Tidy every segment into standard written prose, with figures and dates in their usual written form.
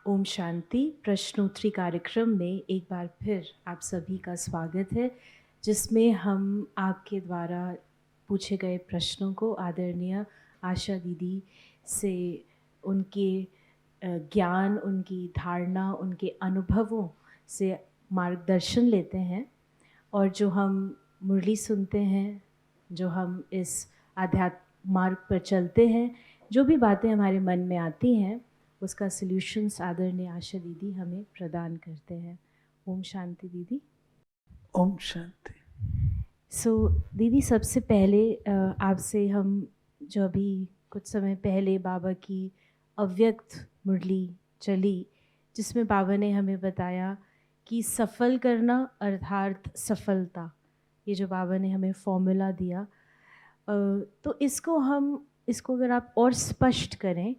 ओम शांति। प्रश्नोत्तरी कार्यक्रम में एक बार फिर आप सभी का स्वागत है, जिसमें हम आपके द्वारा पूछे गए प्रश्नों को आदरणीय आशा दीदी से उनके ज्ञान, उनकी धारणा, उनके अनुभवों से मार्गदर्शन लेते हैं। और जो हम मुरली सुनते हैं, जो हम इस आध्यात्म मार्ग पर चलते हैं, जो भी बातें हमारे मन में आती हैं, उसका सल्यूशंस आदरणीय आशा दीदी हमें प्रदान करते हैं। ओम शांति दीदी। ओम शांति। दीदी, सबसे पहले आपसे हम जो अभी कुछ समय पहले बाबा की अव्यक्त मुरली चली, जिसमें बाबा ने हमें बताया कि सफल करना अर्थात सफलता, ये जो बाबा ने हमें फॉर्मूला दिया, तो इसको अगर आप और स्पष्ट करें,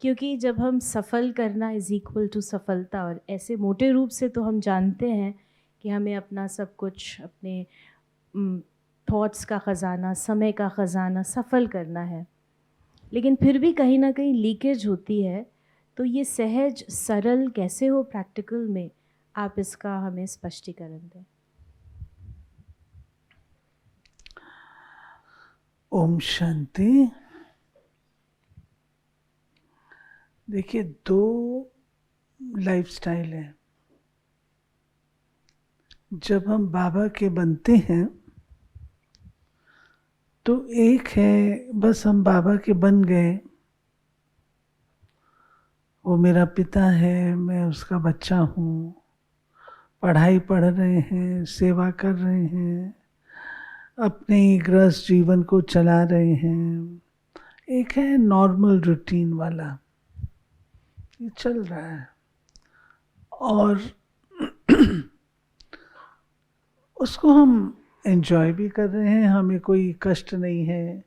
क्योंकि जब हम सफल करना इज़ इक्वल टू सफलता, और ऐसे मोटे रूप से तो हम जानते हैं कि हमें अपना सब कुछ, अपने थॉट्स का ख़जाना, समय का ख़जाना सफल करना है, लेकिन फिर भी कहीं ना कहीं लीकेज होती है। तो ये सहज सरल कैसे हो प्रैक्टिकल में, आप इसका हमें स्पष्टीकरण दें। ओम शांति। देखिए, दो लाइफस्टाइल है। जब हम बाबा के बनते हैं तो एक है बस हम बाबा के बन गए, वो मेरा पिता है, मैं उसका बच्चा हूँ, पढ़ाई पढ़ रहे हैं, सेवा कर रहे हैं, अपने गृहस्थ जीवन को चला रहे हैं। एक है नॉर्मल रूटीन वाला, ये चल रहा है और उसको हम एंजॉय भी कर रहे हैं, हमें कोई कष्ट नहीं है,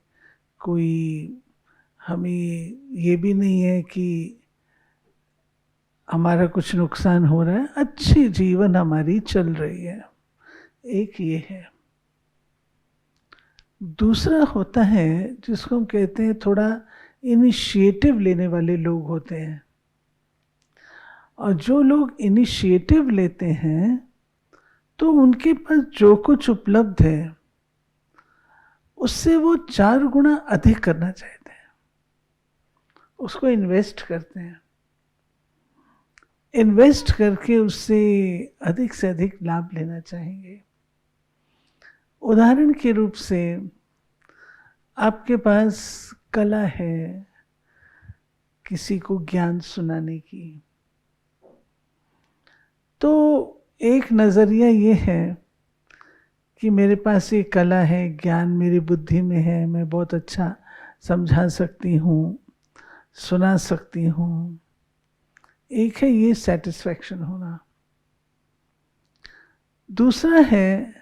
कोई हमें ये भी नहीं है कि हमारा कुछ नुकसान हो रहा है, अच्छी जीवन हमारी चल रही है। एक ये है। दूसरा होता है जिसको हम कहते हैं थोड़ा इनिशिएटिव लेने वाले लोग होते हैं, और जो लोग इनिशिएटिव लेते हैं तो उनके पास जो कुछ उपलब्ध है उससे वो 4 गुना अधिक करना चाहते हैं, उसको इन्वेस्ट करते हैं, इन्वेस्ट करके उससे अधिक से अधिक लाभ लेना चाहेंगे। उदाहरण के रूप से आपके पास कला है किसी को ज्ञान सुनाने की, तो एक नज़रिया ये है कि मेरे पास ये कला है, ज्ञान मेरी बुद्धि में है, मैं बहुत अच्छा समझा सकती हूँ, सुना सकती हूँ। एक है ये सेटिस्फैक्शन होना। दूसरा है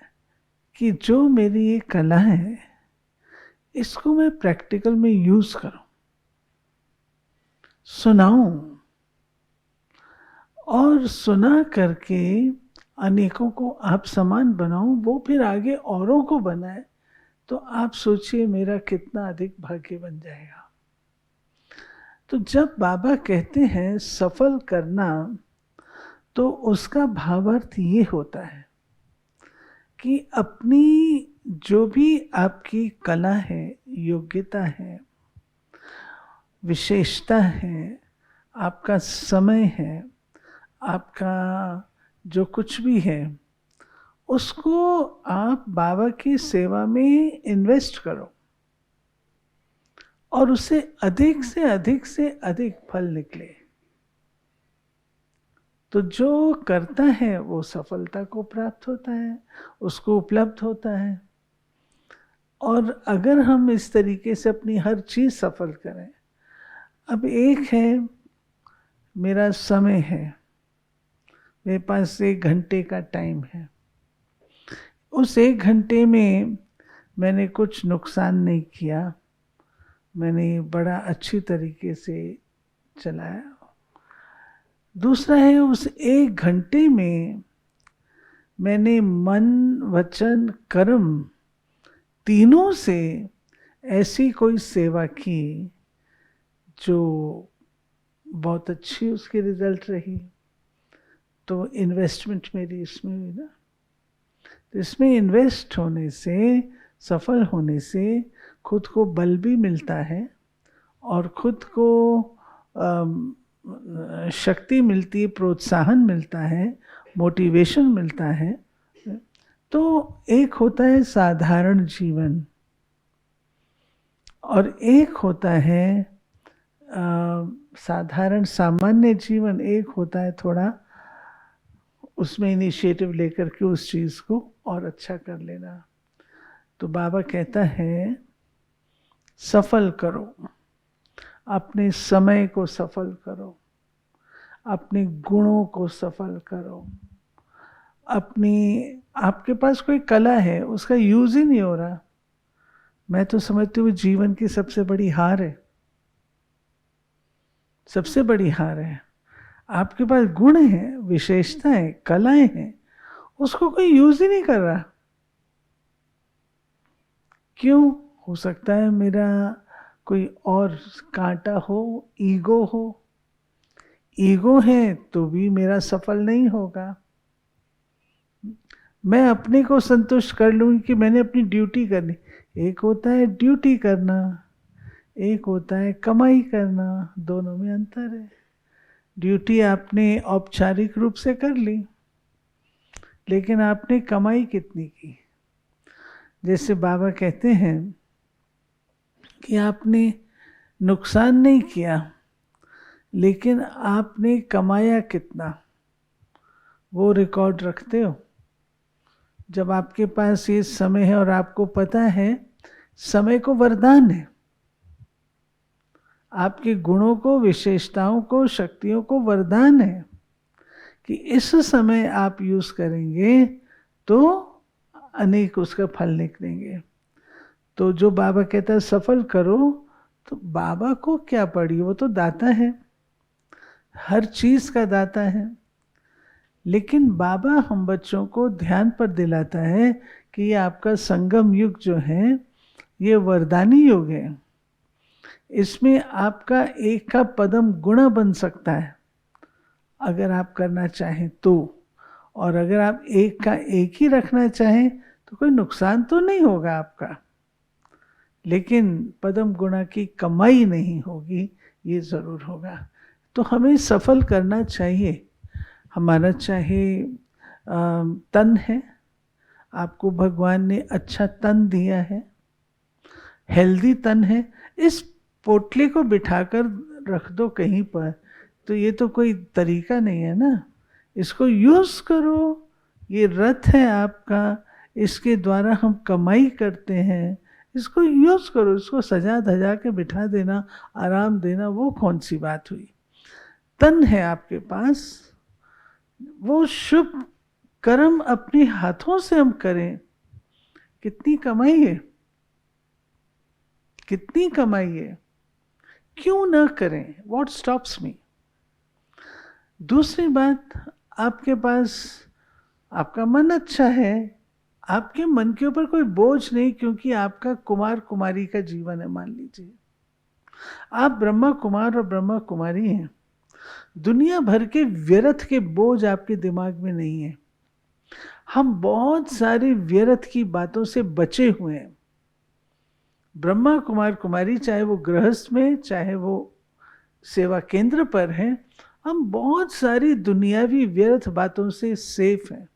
कि जो मेरी ये कला है इसको मैं प्रैक्टिकल में यूज करूं, सुनाऊं, और सुना करके अनेकों को आप समान बनाऊं, वो फिर आगे औरों को बनाए, तो आप सोचिए मेरा कितना अधिक भाग्य बन जाएगा। तो जब बाबा कहते हैं सफल करना, तो उसका भावार्थ ये होता है कि अपनी जो भी आपकी कला है, योग्यता है, विशेषता है, आपका समय है, आपका जो कुछ भी है, उसको आप बाबा की सेवा में इन्वेस्ट करो और उससे अधिक से अधिक फल निकले। तो जो करता है वो सफलता को प्राप्त होता है, उसको उपलब्ध होता है। और अगर हम इस तरीके से अपनी हर चीज सफल करें, अब एक है मेरा समय है, मेरे पास 1 घंटे का टाइम है, उस 1 घंटे में मैंने कुछ नुकसान नहीं किया, मैंने बड़ा अच्छी तरीके से चलाया। दूसरा है उस 1 घंटे में मैंने मन, वचन, कर्म तीनों से ऐसी कोई सेवा की जो बहुत अच्छी उसकी रिजल्ट रही, तो इन्वेस्टमेंट मेरी इसमें हुई ना। तो इसमें इन्वेस्ट होने से, सफल होने से खुद को बल भी मिलता है और खुद को शक्ति मिलती है, प्रोत्साहन मिलता है, मोटिवेशन मिलता है। तो एक होता है साधारण जीवन और एक होता है साधारण सामान्य जीवन, एक होता है थोड़ा उसमें इनिशिएटिव लेकर के उस चीज़ को और अच्छा कर लेना। तो बाबा कहता है सफल करो, अपने समय को सफल करो, अपने गुणों को सफल करो। आपके पास कोई कला है, उसका यूज ही नहीं हो रहा, मैं तो समझती हूँ जीवन की सबसे बड़ी हार है, सबसे बड़ी हार है। आपके पास गुण है, विशेषताएं, कलाएं हैं, उसको कोई यूज ही नहीं कर रहा। क्यों? हो सकता है मेरा कोई और कांटा हो, ईगो हो। ईगो है तो भी मेरा सफल नहीं होगा। मैं अपने को संतुष्ट कर लूँगी कि मैंने अपनी ड्यूटी करनी। एक होता है ड्यूटी करना, एक होता है कमाई करना, दोनों में अंतर है। ड्यूटी आपने औपचारिक रूप से कर ली, लेकिन आपने कमाई कितनी की? जैसे बाबा कहते हैं कि आपने नुकसान नहीं किया, लेकिन आपने कमाया कितना, वो रिकॉर्ड रखते हो? जब आपके पास ये समय है और आपको पता है समय को वरदान है, आपके गुणों को, विशेषताओं को, शक्तियों को वरदान है कि इस समय आप यूज करेंगे तो अनेक उसका फल निकलेंगे। तो जो बाबा कहता है सफल करो, तो बाबा को क्या पड़ी, वो तो दाता है, हर चीज का दाता है। लेकिन बाबा हम बच्चों को ध्यान पर दिलाता है कि ये आपका संगम युग जो है, ये वरदानी युग है। इसमें आपका एक का पदम गुणा बन सकता है अगर आप करना चाहें तो, और अगर आप एक का एक ही रखना चाहें तो कोई नुकसान तो नहीं होगा आपका, लेकिन पदम गुणा की कमाई नहीं होगी, ये जरूर होगा। तो हमें सफल करना चाहिए। हमारा चाहे तन है, आपको भगवान ने अच्छा तन दिया है, हेल्दी तन है, इस पोटली को बिठाकर रख दो कहीं पर, तो ये तो कोई तरीका नहीं है ना। इसको यूज करो, ये रथ है आपका, इसके द्वारा हम कमाई करते हैं, इसको यूज करो। इसको सजा धजा के बिठा देना, आराम देना, वो कौन सी बात हुई? तन है आपके पास, वो शुभ कर्म अपने हाथों से हम करें। कितनी कमाई है, कितनी कमाई है, क्यों ना करें? व्हाट स्टॉप्स मी? दूसरी बात, आपके पास आपका मन अच्छा है, आपके मन के ऊपर कोई बोझ नहीं, क्योंकि आपका कुमार कुमारी का जीवन है। मान लीजिए आप ब्रह्मा कुमार और ब्रह्मा कुमारी हैं, दुनिया भर के व्यर्थ के बोझ आपके दिमाग में नहीं है। हम बहुत सारी व्यर्थ की बातों से बचे हुए हैं। ब्रह्मा कुमार कुमारी, चाहे वो गृहस्थ में, चाहे वो सेवा केंद्र पर हैं, हम बहुत सारी दुनियावी व्यर्थ बातों से सेफ हैं।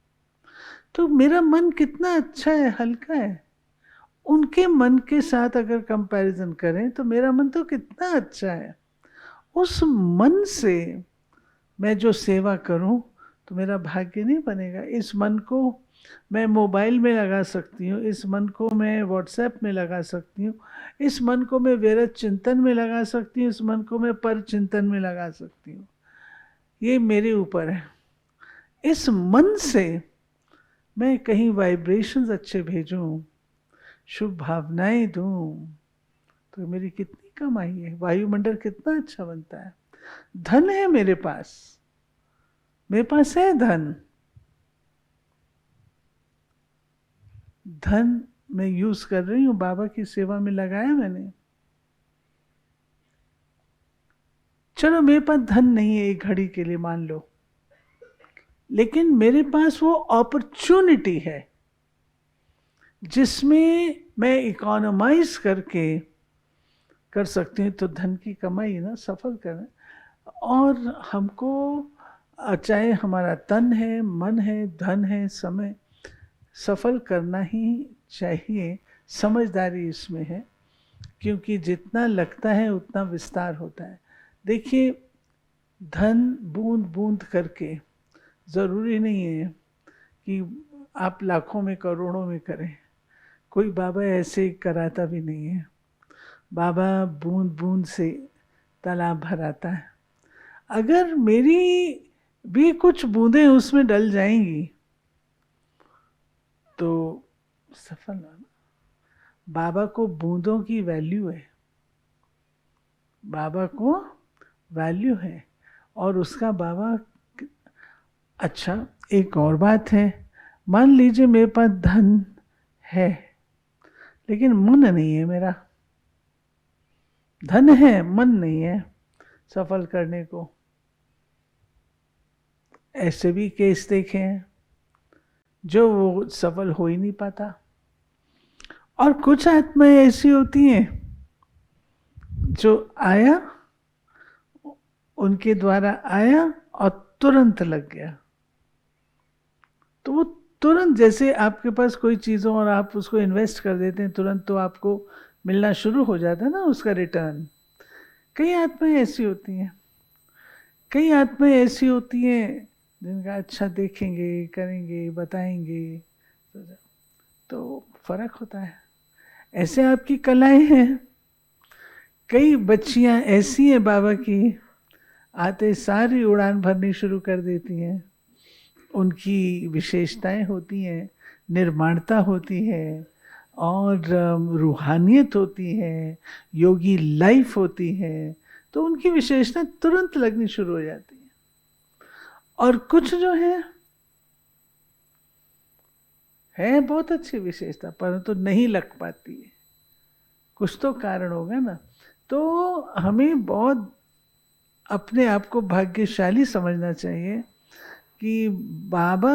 तो मेरा मन कितना अच्छा है, हल्का है। उनके मन के साथ अगर कंपैरिजन करें तो मेरा मन तो कितना अच्छा है। उस मन से मैं जो सेवा करूं तो मेरा भाग्य नहीं बनेगा। इस मन को मैं मोबाइल में लगा सकती हूँ, इस मन को मैं व्हाट्सएप में लगा सकती हूँ, इस मन को मैं व्यर्थ चिंतन में लगा सकती हूँ, इस मन को मैं पर चिंतन में लगा सकती हूँ। ये मेरे ऊपर है। इस मन से मैं कहीं वाइब्रेशंस अच्छे भेजूं, शुभ भावनाएं दूं, तो मेरी कितनी कमाई है, वायुमंडल कितना अच्छा बनता है। धन है मेरे पास, मेरे पास है धन। धन मैं यूज कर रही हूँ, बाबा की सेवा में लगाया मैंने। चलो मेरे पास धन नहीं है एक घड़ी के लिए मान लो, लेकिन मेरे पास वो अपॉर्चुनिटी है जिसमें मैं इकोनोमाइज करके कर सकती हूँ, तो धन की कमाई ना सफल करें। और हमको चाहे हमारा तन है, मन है, धन है, समय, सफल करना ही चाहिए। समझदारी इसमें है, क्योंकि जितना लगता है उतना विस्तार होता है। देखिए, धन बूंद बूंद करके, ज़रूरी नहीं है कि आप लाखों में करोड़ों में करें। कोई बाबा ऐसे कराता भी नहीं है। बाबा बूंद बूंद से तालाब भराता है। अगर मेरी भी कुछ बूंदें उसमें डल जाएंगी तो सफल होना। बाबा को बूंदों की वैल्यू है, बाबा को वैल्यू है, और उसका बाबा। अच्छा, एक और बात है, मान लीजिए मेरे पास धन है लेकिन मन नहीं है मेरा। धन है, मन नहीं है सफल करने को। ऐसे भी केस देखे हैं जो वो सफल हो ही नहीं पाता। और कुछ आत्माएं ऐसी होती हैं जो आया, उनके द्वारा आया और तुरंत लग गया। तो वो तुरंत, जैसे आपके पास कोई चीज़ हो और आप उसको इन्वेस्ट कर देते हैं, तुरंत तो आपको मिलना शुरू हो जाता है ना उसका रिटर्न। कई आत्माएं ऐसी होती हैं, कई आत्माएं ऐसी होती हैं जिनका अच्छा देखेंगे, करेंगे, बताएंगे, तो फर्क होता है। ऐसे आपकी कलाएं हैं। कई बच्चियां ऐसी हैं बाबा की, आते सारी उड़ान भरनी शुरू कर देती हैं। उनकी विशेषताएं होती हैं, निर्माणता होती है, और रूहानियत होती है, योगी लाइफ होती है। तो उनकी विशेषता तुरंत लगनी शुरू हो जाती है। और कुछ जो है बहुत अच्छी विशेषता, परंतु नहीं लग पाती है। कुछ तो कारण होगा ना। तो हमें बहुत अपने आप को भाग्यशाली समझना चाहिए कि बाबा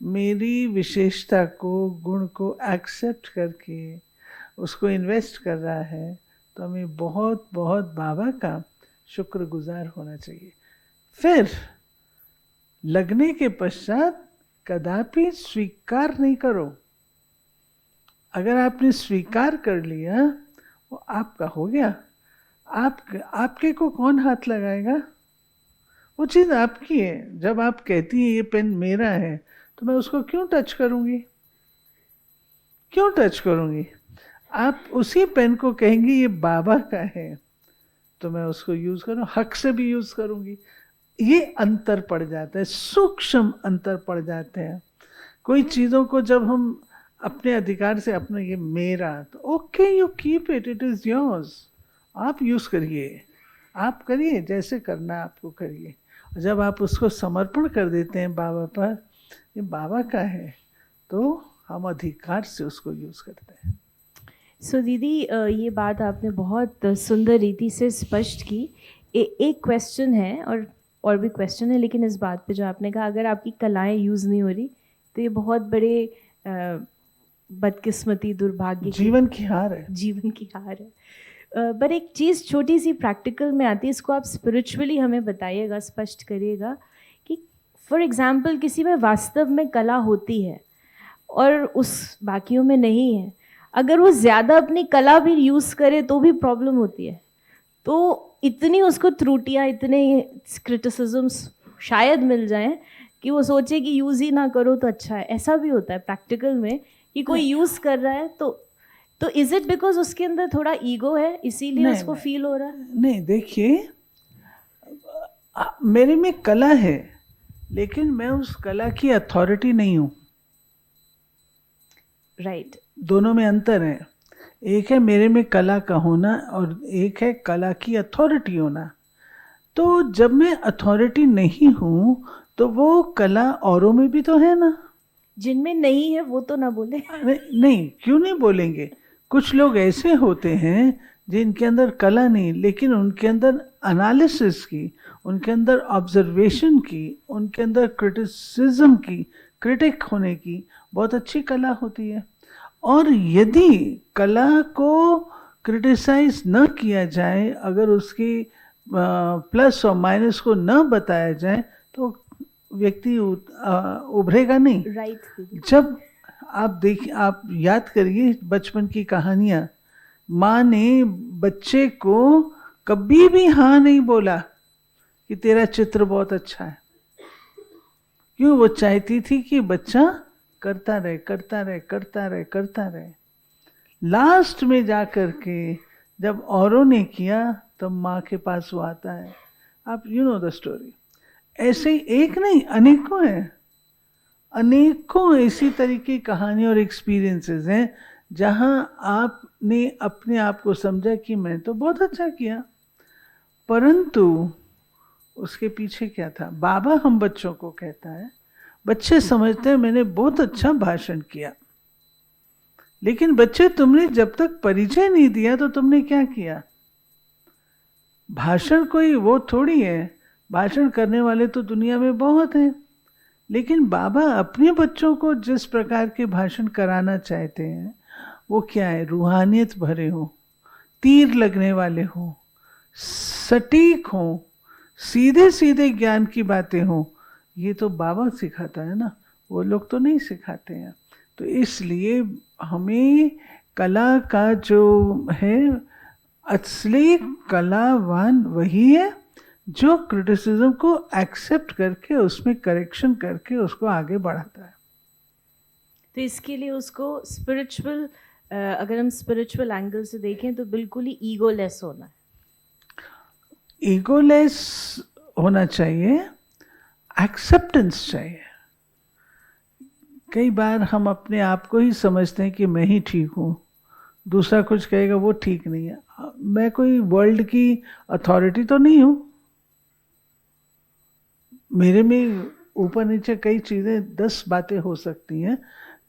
मेरी विशेषता को, गुण को एक्सेप्ट करके उसको इन्वेस्ट कर रहा है। तो हमें बहुत बहुत बाबा का शुक्रगुजार होना चाहिए। फिर लगने के पश्चात कदापि स्वीकार नहीं करो। अगर आपने स्वीकार कर लिया, वो आपका हो गया। आपके को कौन हाथ लगाएगा? वो चीज़ आपकी है। जब आप कहती हैं ये पेन मेरा है, तो मैं उसको क्यों टच करूँगी? क्यों टच करूँगी? आप उसी पेन को कहेंगी ये बाबा का है, तो मैं उसको यूज़ करूँ, हक से भी यूज़ करूँगी। ये अंतर पड़ जाता है, सूक्ष्म अंतर पड़ जाते हैं। कोई चीज़ों को जब हम अपने अधिकार से, अपने ये मेरा, तो okay, you keep it, it is yours. आप यूज़ करिए, आप करिए, जैसे करना है आपको करिए। जब आप उसको समर्पण कर देते हैं बाबा पर, ये बाबा का है, तो हम अधिकार से उसको यूज़ करते हैं। सो दीदी, ये बात आपने बहुत सुंदर रीति से स्पष्ट की। एक क्वेश्चन है, और भी क्वेश्चन है, लेकिन इस बात पे जो आपने कहा, अगर आपकी कलाएं यूज़ नहीं हो रही तो ये बहुत बड़े बदकिस्मती, दुर्भाग्य, जीवन की हार है। जीवन की हार है। पर एक चीज़ छोटी सी प्रैक्टिकल में आती है, इसको आप स्पिरिचुअली हमें बताइएगा, स्पष्ट करिएगा कि फॉर एग्जांपल किसी में वास्तव में कला होती है और उस बाकियों में नहीं है। अगर वो ज़्यादा अपनी कला भी यूज़ करे तो भी प्रॉब्लम होती है। तो इतनी उसको त्रुटियाँ, इतने क्रिटिसिज्म्स शायद मिल जाएं कि वो सोचे कि यूज़ ही ना करो तो अच्छा है। ऐसा भी होता है प्रैक्टिकल में कि कोई यूज़ कर रहा है तो इज़ इट बिकॉज उसके अंदर थोड़ा ईगो है, इसीलिए उसको फील हो रहा है? नहीं, देखिए, मेरे में कला है, लेकिन मैं उस कला की अथॉरिटी नहीं हूँ। राइट। दोनों में अंतर है। एक है मेरे में कला का होना, और एक है कला की अथॉरिटी होना। तो जब मैं अथॉरिटी नहीं हूँ, तो वो कला औरों में भी तो है ना। जिनमें नहीं है वो तो ना बोले। नहीं, क्यों नहीं बोलेंगे? कुछ लोग ऐसे होते हैं जिनके अंदर कला नहीं, लेकिन उनके अंदर एनालिसिस की, उनके अंदर ऑब्जर्वेशन की, उनके अंदर क्रिटिसिज्म की, क्रिटिक होने की बहुत अच्छी कला होती है। और यदि कला को क्रिटिसाइज न किया जाए, अगर उसकी प्लस और माइनस को न बताया जाए, तो व्यक्ति उभरेगा नहीं। राइट। जब आप देखिए, आप याद करिए बचपन की कहानियाँ, माँ ने बच्चे को कभी भी हाँ नहीं बोला कि तेरा चित्र बहुत अच्छा है। क्यों? वो चाहती थी कि बच्चा करता रहे, करता रहे, करता रहे, करता रहे। लास्ट में जा कर के जब औरों ने किया, तब माँ के पास वो आता है। आप यू नो द स्टोरी। ऐसे ही एक नहीं, अनेकों हैं, अनेकों इसी तरीके की कहानी और एक्सपीरियंसेस हैं जहाँ आपने अपने आप को समझा कि मैं तो बहुत अच्छा किया, परंतु उसके पीछे क्या था। बाबा हम बच्चों को कहता है, बच्चे समझते हैं मैंने बहुत अच्छा भाषण किया, लेकिन बच्चे तुमने जब तक परिचय नहीं दिया तो तुमने क्या किया। भाषण कोई वो थोड़ी है, भाषण करने वाले तो दुनिया में बहुत हैं, लेकिन बाबा अपने बच्चों को जिस प्रकार के भाषण कराना चाहते हैं वो क्या है, रूहानियत भरे हो, तीर लगने वाले हो, सटीक हो, सीधे सीधे ज्ञान की बातें हो। ये तो बाबा सिखाता है ना, वो लोग तो नहीं सिखाते हैं। तो इसलिए हमें कला का जो है, असली कलावान वही है जो क्रिटिसिज्म को एक्सेप्ट करके उसमें करेक्शन करके उसको आगे बढ़ाता है। तो इसके लिए उसको स्पिरिचुअल, अगर हम स्पिरिचुअल एंगल से देखें तो बिल्कुल ही ईगोलेस होना है। ईगोलेस होना चाहिए, एक्सेप्टेंस चाहिए। कई बार हम अपने आप को ही समझते हैं कि मैं ही ठीक हूँ, दूसरा कुछ कहेगा वो ठीक नहीं है। मैं कोई वर्ल्ड की अथॉरिटी तो नहीं हूँ, मेरे में ऊपर नीचे कई चीज़ें 10 बातें हो सकती हैं।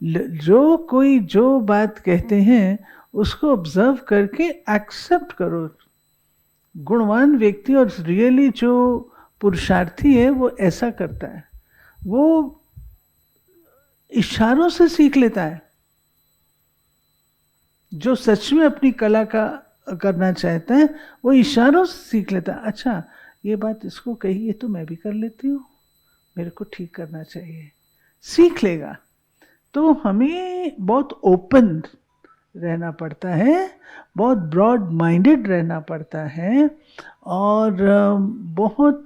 जो कोई जो बात कहते हैं उसको ऑब्जर्व करके एक्सेप्ट करो। गुणवान व्यक्ति और रियली जो पुरुषार्थी है वो ऐसा करता है, वो इशारों से सीख लेता है। जो सच में अपनी कला का करना चाहता है वो इशारों से सीख लेता है। अच्छा ये बात इसको कही है तो मैं भी कर लेती हूँ, मेरे को ठीक करना चाहिए, सीख लेगा। तो हमें बहुत ओपन रहना पड़ता है, बहुत ब्रॉड माइंडेड रहना पड़ता है, और बहुत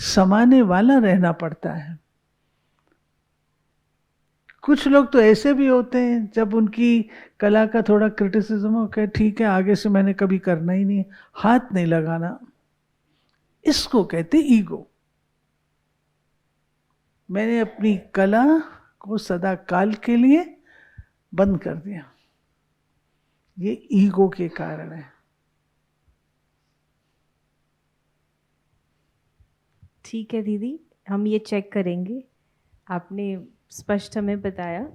समाने वाला रहना पड़ता है। कुछ लोग तो ऐसे भी होते हैं जब उनकी कला का थोड़ा क्रिटिसिज्म हो, कहे ठीक है आगे से मैंने कभी करना ही नहीं, हाथ नहीं लगाना, इसको कहते ईगो। मैंने अपनी कला को सदा काल के लिए बंद कर दिया, ये ईगो के कारण है। ठीक है दीदी, हम ये चेक करेंगे, आपने स्पष्ट हमें बताया।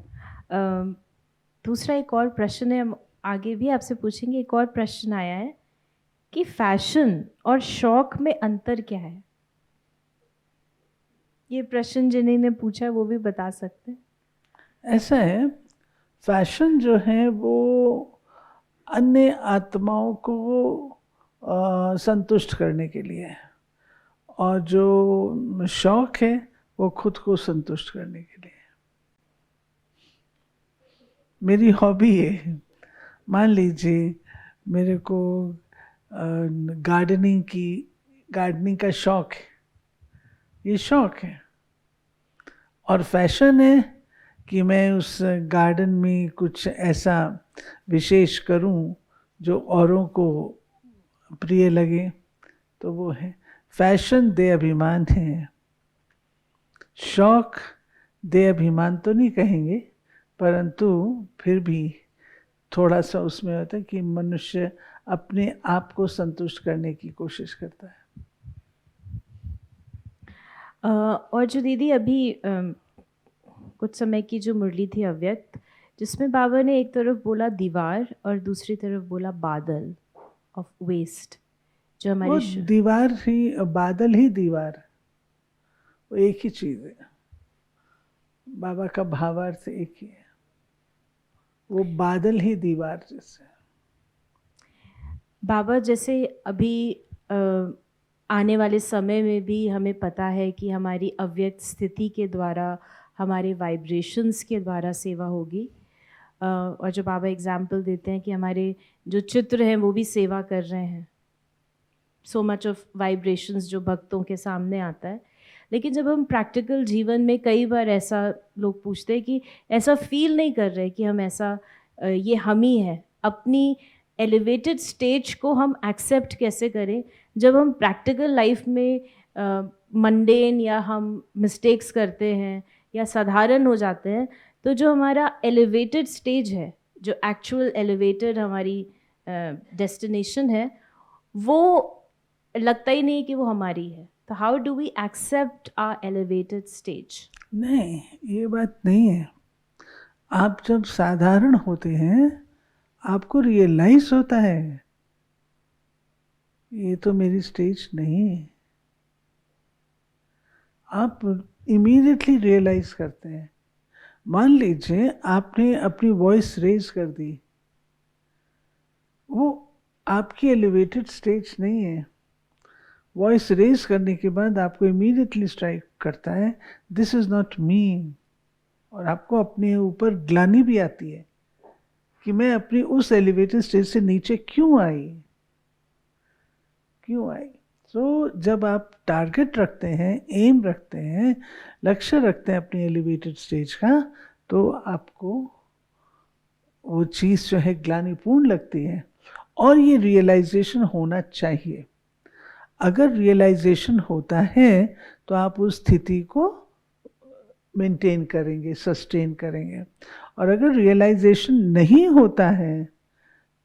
दूसरा एक और प्रश्न है, हम आगे भी आपसे पूछेंगे। एक और प्रश्न आया है कि फैशन और शौक में अंतर क्या है। ये प्रश्न जिन्होंने पूछा है वो भी बता सकते हैं। ऐसा है, फैशन जो है वो अन्य आत्माओं को संतुष्ट करने के लिए है, और जो शौक है वो खुद को संतुष्ट करने के लिए। मेरी हॉबी है, मान लीजिए मेरे को गार्डनिंग का शौक है, ये शौक है, और फैशन है कि मैं उस गार्डन में कुछ ऐसा विशेष करूं जो औरों को प्रिय लगे, तो वो है फैशन। दे अभिमान है, शौक दे अभिमान तो नहीं कहेंगे, परंतु फिर भी थोड़ा सा उसमें होता है कि मनुष्य अपने आप को संतुष्ट करने की कोशिश करता है। और जो दीदी अभी कुछ समय की जो मुरली थी अव्यक्त, जिसमें बाबा ने एक तरफ बोला दीवार और दूसरी तरफ बोला बादल ऑफ वेस्ट, जो वो हमारी दीवार ही, बादल ही दीवार, वो एक ही चीज है। बाबा का भावार्थ एक ही है, वो बादल ही दीवार जैसे। बाबा जैसे अभी आने वाले समय में भी हमें पता है कि हमारी अव्यक्त स्थिति के द्वारा, हमारे वाइब्रेशंस के द्वारा सेवा होगी। और जो बाबा एग्जाम्पल देते हैं कि हमारे जो चित्र हैं वो भी सेवा कर रहे हैं, सो मच ऑफ वाइब्रेशंस जो भक्तों के सामने आता है। लेकिन जब हम प्रैक्टिकल जीवन में कई बार ऐसा लोग पूछते हैं कि ऐसा फील नहीं कर रहे कि हम ऐसा ये हम ही है, अपनी एलिवेटेड स्टेज को हम एक्सेप्ट कैसे करें जब हम प्रैक्टिकल लाइफ में मंडेन या हम मिस्टेक्स करते हैं या साधारण हो जाते हैं, तो जो हमारा एलिवेटेड स्टेज है, जो एक्चुअल एलिवेटेड हमारी डेस्टिनेशन है, वो लगता ही नहीं कि वो हमारी है। तो how do we accept our elevated stage? नहीं, ये बात नहीं है। आप जब साधारण होते हैं आपको रियलाइज होता है ये तो मेरी स्टेज नहीं है। आप इमीडिएटली रियलाइज करते हैं। मान लीजिए आपने अपनी वॉइस रेज कर दी, वो आपकी एलिवेटेड स्टेज नहीं है। वॉइस रेज करने के बाद आपको इमीडिएटली स्ट्राइक करता है दिस इज नॉट मी, और आपको अपने ऊपर ग्लानि भी आती है कि मैं अपनी उस एलिवेटेड स्टेज से नीचे क्यों आई। तो जब आप टारगेट रखते हैं, एम रखते हैं, लक्ष्य रखते हैं अपनी एलिवेटेड स्टेज का, तो आपको वो चीज़ जो है ग्लानिपूर्ण लगती है। और ये रियलाइजेशन होना चाहिए। अगर रियलाइजेशन होता है तो आप उस स्थिति को मेंटेन करेंगे, सस्टेन करेंगे। और अगर रियलाइजेशन नहीं होता है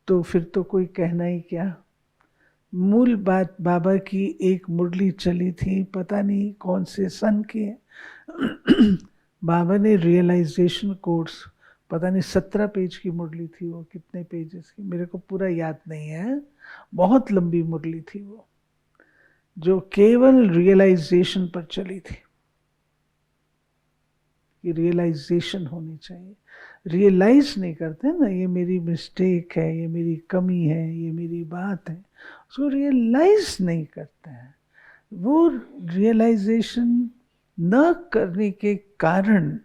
तो फिर तो कोई कहना ही क्या। मूल बात बाबा की एक मुरली चली थी, पता नहीं कौन से सन की बाबा ने रियलाइजेशन कोर्स, पता नहीं 17 पेज की मुरली थी वो, कितने पेजेस की मेरे को पूरा याद नहीं है, बहुत लंबी मुरली थी वो, जो केवल रियलाइजेशन पर चली थी कि रियलाइजेशन होनी चाहिए। रियलाइज नहीं करते ना, ये मेरी मिस्टेक है, ये मेरी कमी है, ये मेरी बात है, उसको रियलाइज नहीं करते हैं। वो रियलाइजेशन न करने के कारण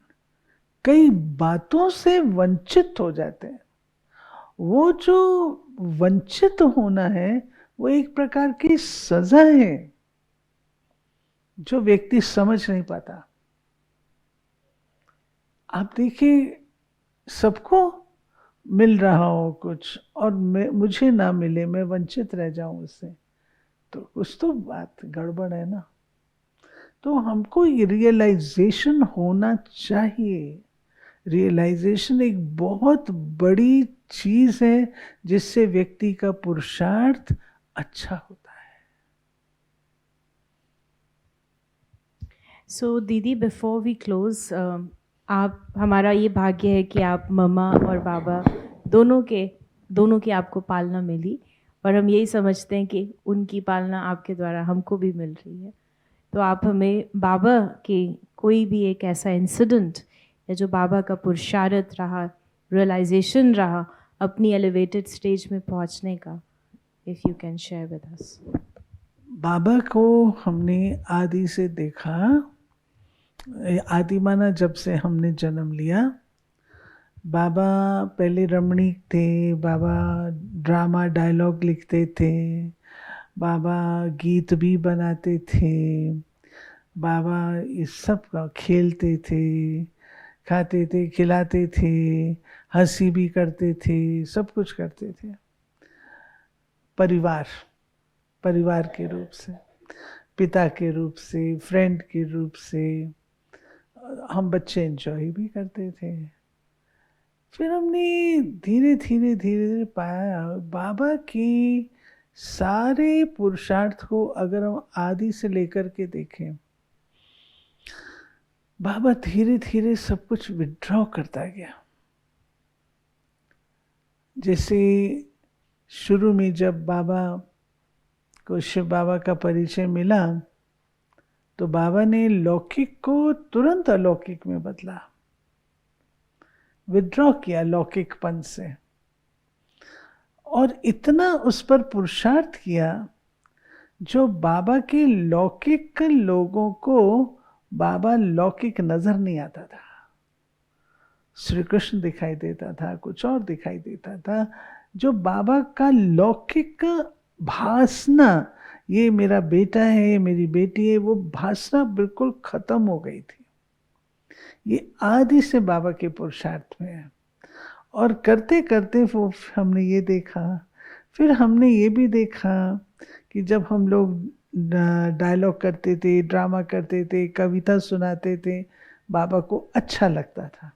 कई बातों से वंचित हो जाते हैं। वो जो वंचित होना है वो एक प्रकार की सजा है जो व्यक्ति समझ नहीं पाता। आप देखिए, सबको मिल रहा हो कुछ और मुझे ना मिले, मैं वंचित रह जाऊं उससे, तो कुछ तो बात गड़बड़ है ना। तो हमको ये रियलाइजेशन होना चाहिए। रियलाइजेशन एक बहुत बड़ी चीज है जिससे व्यक्ति का पुरुषार्थ अच्छा होता है। सो दीदी, बिफोर वी क्लोज, आप, हमारा ये भाग्य है कि आप मम्मा और बाबा दोनों की आपको पालना मिली, और हम यही समझते हैं कि उनकी पालना आपके द्वारा हमको भी मिल रही है। तो आप हमें बाबा के कोई भी एक ऐसा इंसिडेंट या जो बाबा का पुरुषार्थ रहा, रियलाइजेशन रहा अपनी एलिवेटेड स्टेज में पहुंचने का, if you can share with us. बाबा को हमने आदि से देखा, आदि माना जब से हमने जन्म लिया। बाबा पहले रमणीक थे, बाबा ड्रामा डायलॉग लिखते थे, बाबा गीत भी बनाते थे, बाबा इस सब का खेलते थे, खाते थे, खिलाते थे, हंसी भी करते थे, सब कुछ करते थे। परिवार के रूप से, पिता के रूप से, फ्रेंड के रूप से हम बच्चे एंजॉय भी करते थे। फिर हमने धीरे धीरे पाया बाबा की सारे पुरुषार्थ को अगर हम आदि से लेकर के देखें, बाबा धीरे धीरे सब कुछ विड्रॉ करता गया। जैसे शुरू में जब बाबा को शिव बाबा का परिचय मिला तो बाबा ने लौकिक को तुरंत अलौकिक में बदला, विड्रॉ किया लौकिकपन से, और इतना उस पर पुरुषार्थ किया जो बाबा के लौकिक लोगों को बाबा लौकिक नजर नहीं आता था। श्री कृष्ण दिखाई देता था, कुछ और दिखाई देता था, जो बाबा का लौकिक भासना, ये मेरा बेटा है, ये मेरी बेटी है, वो भासना बिल्कुल खत्म हो गई थी। ये आदि से बाबा के पुरुषार्थ में है। और करते करते वो हमने ये देखा, फिर हमने ये भी देखा कि जब हम लोग डायलॉग करते थे, ड्रामा करते थे, कविता सुनाते थे, बाबा को अच्छा लगता था।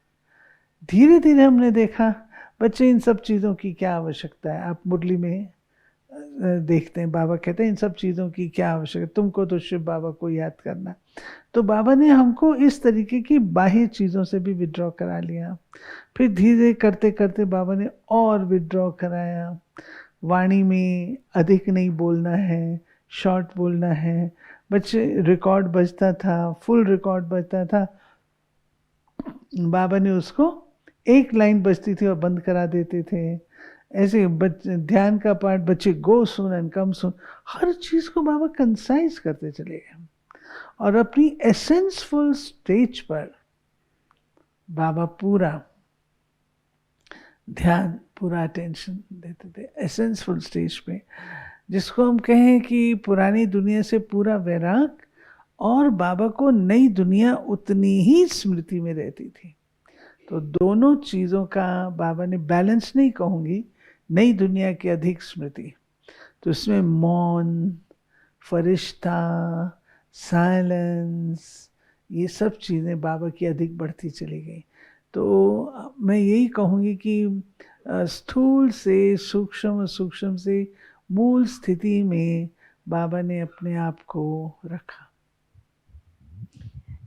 धीरे धीरे हमने देखा बच्चे इन सब चीज़ों की क्या आवश्यकता है। आप मुरली में देखते हैं बाबा कहते हैं इन सब चीज़ों की क्या आवश्यकता, तुमको तो शिव बाबा को याद करना। तो बाबा ने हमको इस तरीके की बाह्य चीज़ों से भी विड्रॉ करा लिया। फिर धीरे करते करते बाबा ने और विड्रॉ कराया। वाणी में अधिक नहीं बोलना है, शॉर्ट बोलना है। बच्चे रिकॉर्ड बजता था, फुल रिकॉर्ड बजता था, बाबा ने उसको एक लाइन बजती थी और बंद करा देते थे। ऐसे ध्यान का पाठ बच्चे गो सुन एंड कम सुन, हर चीज़ को बाबा कंसाइज करते चले गए। और अपनी एसेंसफुल स्टेज पर बाबा पूरा ध्यान, पूरा अटेंशन देते थे एसेंसफुल स्टेज पे, जिसको हम कहें कि पुरानी दुनिया से पूरा वैराग, और बाबा को नई दुनिया उतनी ही स्मृति में रहती थी। तो दोनों चीज़ों का बाबा ने बैलेंस नहीं कहूँगी, नई दुनिया की अधिक स्मृति। तो इसमें मौन, फरिश्ता, साइलेंस, ये सब चीज़ें बाबा की अधिक बढ़ती चली गई। तो मैं यही कहूँगी कि स्थूल से सूक्ष्म, सूक्ष्म से मूल स्थिति में बाबा ने अपने आप को रखा।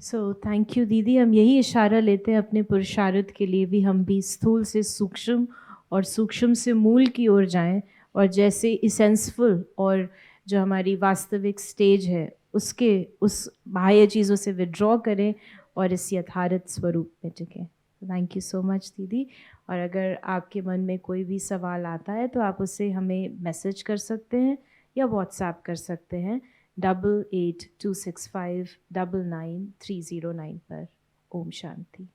सो थैंक यू दीदी। हम यही इशारा लेते हैं अपने पुरुषार्थ के लिए भी, हम भी स्थूल से सूक्ष्म और सूक्ष्म से मूल की ओर जाएं, और जैसे इसेंसफुल और जो हमारी वास्तविक स्टेज है उसके उस बाह्य चीज़ों से विड्रॉ करें और इस यथार्थ स्वरूप में टिकें। थैंक यू सो मच दीदी। और अगर आपके मन में कोई भी सवाल आता है तो आप उसे हमें मैसेज कर सकते हैं या व्हाट्सएप कर सकते हैं 8826599309 पर। ओम शांति।